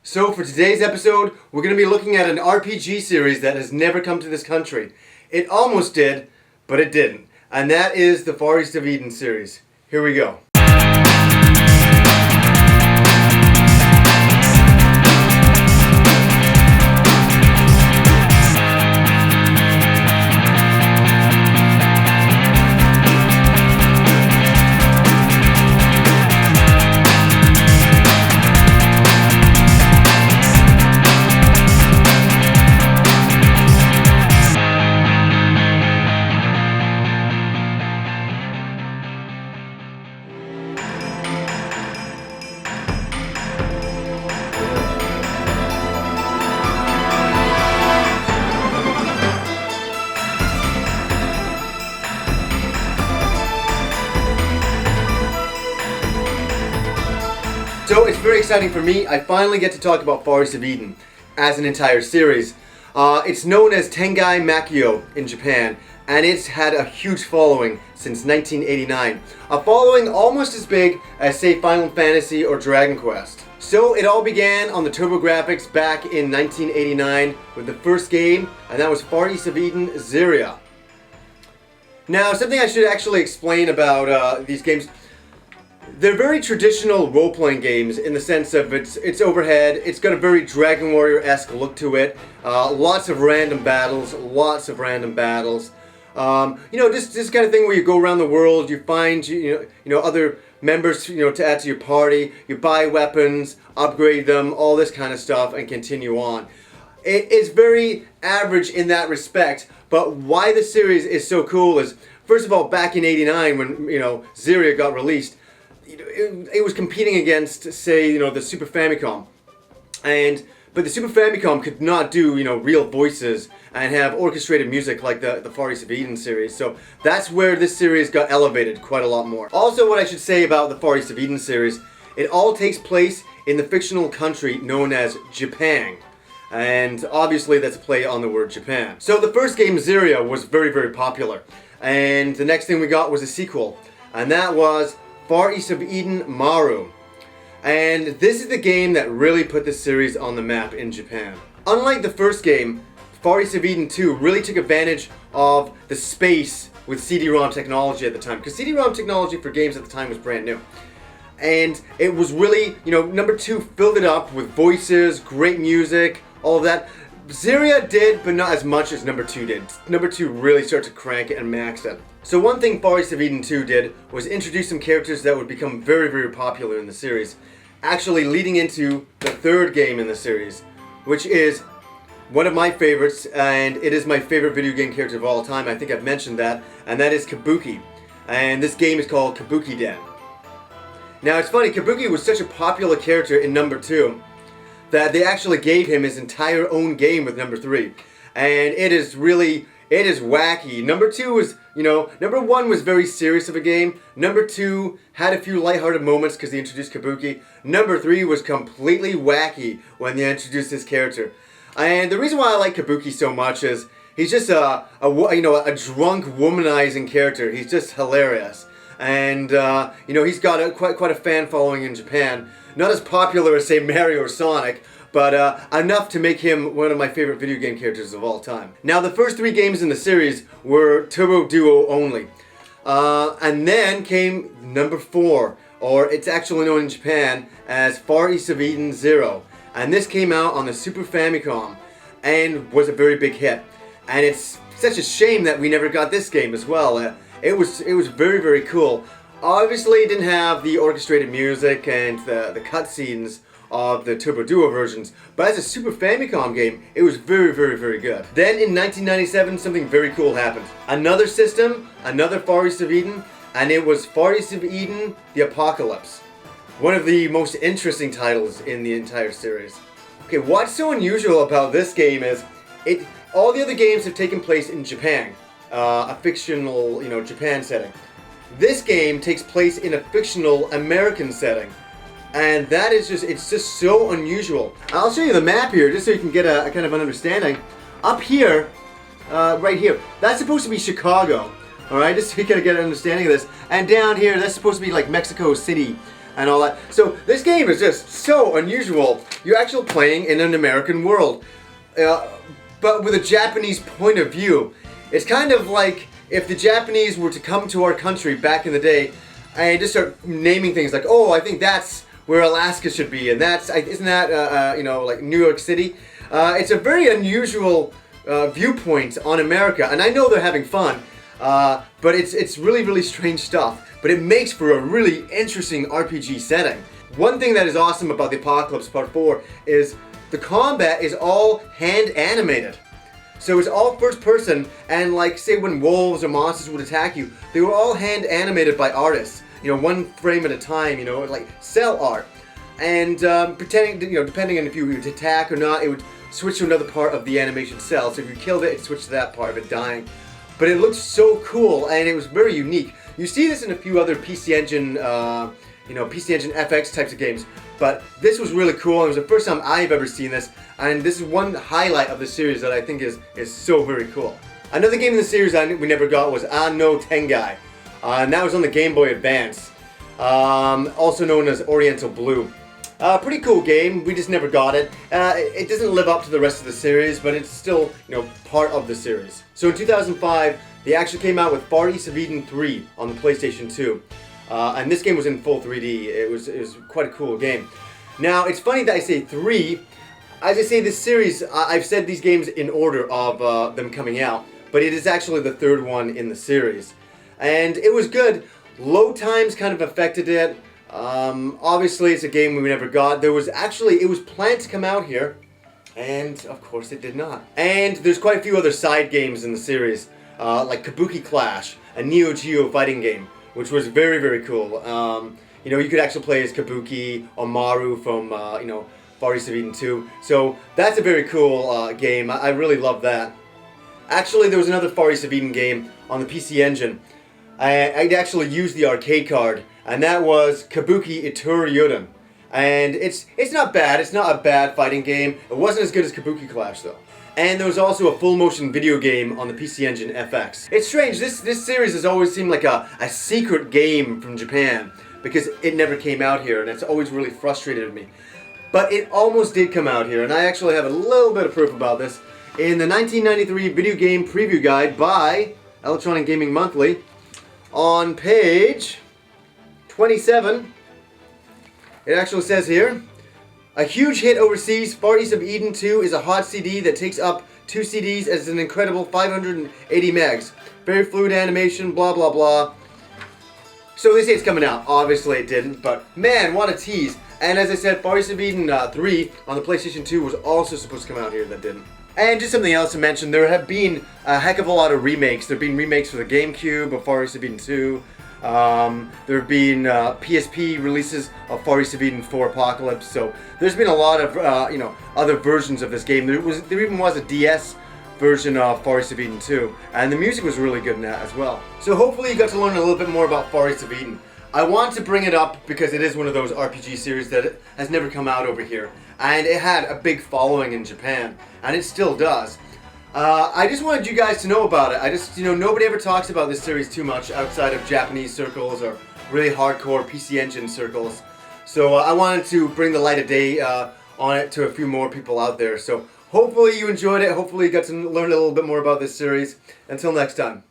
So for today's episode, we're going to be looking at an RPG series that has never come to this country. It almost did, but it didn't. And that is the Far East of Eden series. Here we go. So it's very exciting for me. I finally get to talk about Far East of Eden as an entire series. It's known as Tengai Makio in Japan, and it's had a huge following since 1989. A following almost as big as, say, Final Fantasy or Dragon Quest. So it all began on the TurboGrafx back in 1989 with the first game, and that was Far East of Eden Zyria. Now, something I should actually explain about these games. They're very traditional role-playing games in the sense of it's overhead, it's got a very Dragon Warrior-esque look to it, lots of random battles. This kind of thing where you go around the world, you find other members to add to your party, you buy weapons, upgrade them, all this kind of stuff, and continue on. It is very average in that respect, but why the series is so cool is, first of all, back in '89 when Zyria got released, it was competing against, say, the Super Famicom, but the Super Famicom could not do real voices and have orchestrated music like the Far East of Eden series. So that's where this series got elevated quite a lot more. Also, what I should say about the Far East of Eden series, it all takes place in the fictional country known as Japan, and obviously that's a play on the word Japan. So the first game, Zyria, was very, very popular, and the next thing we got was a sequel, and that was Far East of Eden Maru. And this is the game that really put this series on the map in Japan. Unlike the first game, Far East of Eden 2 really took advantage of the space with CD-ROM technology at the time, because CD-ROM technology for games at the time was brand new. And it was really, number 2 filled it up with voices, great music, all of that. Zyria did, but not as much as number 2 did. Number 2 really started to crank it and max it. So one thing Far East of Eden 2 did was introduce some characters that would become very, very popular in the series, actually leading into the third game in the series, which is one of my favorites, and it is my favorite video game character of all time. I think I've mentioned that, and that is Kabuki. And this game is called Kabuki Den. Now it's funny, Kabuki was such a popular character in number 2 that they actually gave him his entire own game with number 3. And it is wacky. Number 2 was, number 1 was very serious of a game. Number 2 had a few lighthearted moments because they introduced Kabuki. Number 3 was completely wacky when they introduced this character. And the reason why I like Kabuki so much is he's just a drunk womanizing character. He's just hilarious. And, he's got quite a fan following in Japan. Not as popular as, say, Mario or Sonic, but enough to make him one of my favorite video game characters of all time. Now, the first 3 games in the series were Turbo Duo only. And then came number 4, or it's actually known in Japan as Far East of Eden 0. And this came out on the Super Famicom and was a very big hit. And it's such a shame that we never got this game as well. It was very, very cool. Obviously, it didn't have the orchestrated music and the cutscenes of the Turbo Duo versions, but as a Super Famicom game, it was very, very, very good. Then in 1997, something very cool happened. Another system, another Far East of Eden, and it was Far East of Eden: The Apocalypse. One of the most interesting titles in the entire series. Okay, what's so unusual about this game is all the other games have taken place in Japan, a fictional, Japan setting. This game takes place in a fictional American setting. And that is it's just so unusual. I'll show you the map here just so you can get a kind of an understanding. Up here, right here, that's supposed to be Chicago. Alright, just so you can get an understanding of this. And down here, that's supposed to be like Mexico City. and all that. So this game is just so unusual. You're actually playing in an American world, but with a Japanese point of view. It's kind of like if the Japanese were to come to our country back in the day and just start naming things like, oh, I think that's where Alaska should be, and isn't that like New York City? It's a very unusual viewpoint on America, and I know they're having fun, but it's really, really strange stuff. But it makes for a really interesting RPG setting. One thing that is awesome about the Apocalypse Part 4 is the combat is all hand animated. So it's all first person, and like say when wolves or monsters would attack you, they were all hand animated by artists. One frame at a time, like cell art. And depending on if you would attack or not, it would switch to another part of the animation cell. So if you killed it, it switched to that part of it dying. But it looked so cool, and it was very unique. You see this in a few other PC Engine, PC Engine FX types of games. But this was really cool. It was the first time I've ever seen this, and this is one highlight of the series that I think is so very cool. Another game in the series we never got was No Tengai. And that was on the Game Boy Advance, also known as Oriental Blue. Pretty cool game, we just never got it. It doesn't live up to the rest of the series, but it's still, part of the series. So in 2005, they actually came out with Far East of Eden 3 on the PlayStation 2. And this game was in full 3D. It was quite a cool game. Now, it's funny that I say 3. As I say, this series, I've said these games in order of them coming out, but it is actually the third one in the series. And it was good. Load times kind of affected it. Obviously, it's a game we never got. It was planned to come out here, and of course it did not. And there's quite a few other side games in the series, like Kabuki Clash, a Neo Geo fighting game, which was very, very cool. You could actually play as Kabuki or Maru from, Far East of Eden 2. So that's a very cool game. I really love that. Actually, there was another Far East of Eden game on the PC Engine. I'd actually used the arcade card, and that was Kabuki Itoryuden. And it's not bad. It's not a bad fighting game. It wasn't as good as Kabuki Clash though. And there was also a full motion video game on the PC Engine FX. It's strange. This series has always seemed like a secret game from Japan because it never came out here, and it's always really frustrated me. But it almost did come out here, and I actually have a little bit of proof about this. In the 1993 video game preview guide by Electronic Gaming Monthly, on page 27, it actually says here, a huge hit overseas, Far East of Eden 2 is a hot CD that takes up 2 CDs as an incredible 580 megs. Very fluid animation, blah blah blah. So they say it's coming out. Obviously it didn't, but man, what a tease. And as I said, Far East of Eden 3 on the PlayStation 2 was also supposed to come out here that didn't. And just something else to mention, there have been a heck of a lot of remakes. There have been remakes for the GameCube of Far East of Eden 2. There have been PSP releases of Far East of Eden 4 Apocalypse. So there's been a lot of other versions of this game. There even was a DS version of Far East of Eden 2, and the music was really good in that as well. So hopefully you got to learn a little bit more about Far East of Eden. I want to bring it up because it is one of those RPG series that has never come out over here, and it had a big following in Japan, and it still does. I just wanted you guys to know about it. Nobody ever talks about this series too much outside of Japanese circles or really hardcore PC Engine circles. So I wanted to bring the light of day on it to a few more people out there. So hopefully you enjoyed it. Hopefully you got to learn a little bit more about this series. Until next time.